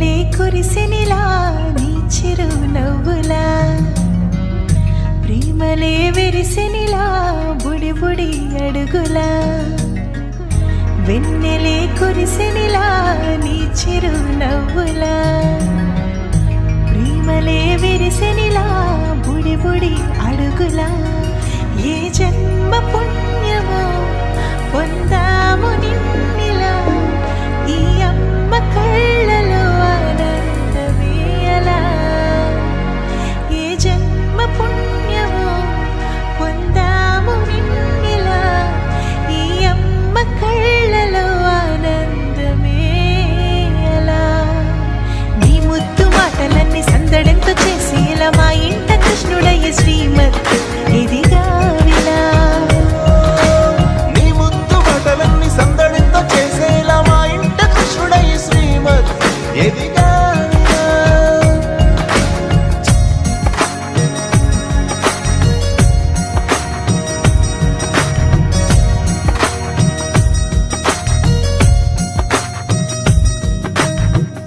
వెన్నెలే కురిసెనిలా నీ చిరు నవ్వులా ప్రేమలే విరిసెనిలా బుడి బుడి అడుగులా వెన్నెలే కురిసెనిలా నీ చిరు నవ్వులా ప్రేమలే విరిసెనిలా బుడి బుడి అడుగులా ఏ జన్మ పుణ్యమో పొందాము నిన్నిలా ఈ అమ్మ కళ్ళలో ఆనందమే అలా ఏ జన్మ పుణ్యమో పొందాము నిన్నిలా ఈ అమ్మ కళ్ళలో ఆనందమే అలా నీ ముద్దు మాటలన్నీ సందడంతో చేసి ఇలా మా ఇంట కృష్ణుడయ్య శ్రీమత్ ఇదిగా విలా నీ ముద్దు మాటలన్నీ సందడంతో చేసేలా మా ఇంట కృష్ణుడయ్య శ్రీమత్ ఎదిగా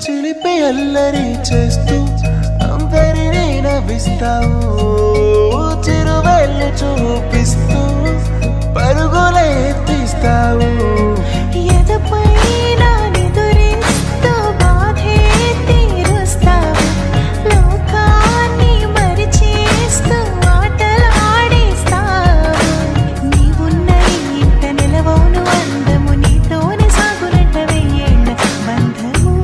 చిలిపి అల్లరి చేస్తూ అందరినీ నవ్విస్తావు చిరువేళ్ళు చూపిస్తూ పరుగులే ఎత్తిస్తావు ఎదపై నా నిదురిస్తూ బాధే తీరుస్తావు లోకాన్ని మరిచేస్తూ ఆటలాడిస్తావు నీవున్న ఈ ఇంట నిలవవును అందము నీతోనే సాగునంట వెయ్యేళ్ళ బంధము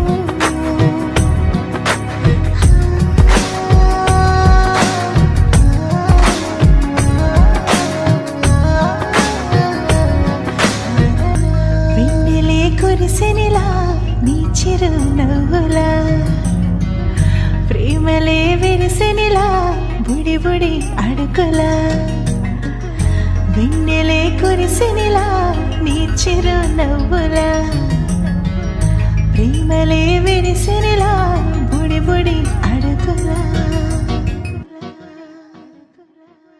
వెన్నెలే కురిసెనిలా నీ చిరు నవ్వులా ప్రేమలే విరిసెనిలా బుడి బుడి అడుగులా వెన్నెలే కురిసెనిలా నీ చిరు నవ్వులా ప్రేమలే విరిసెనిలా బుడి బుడి అడుగులా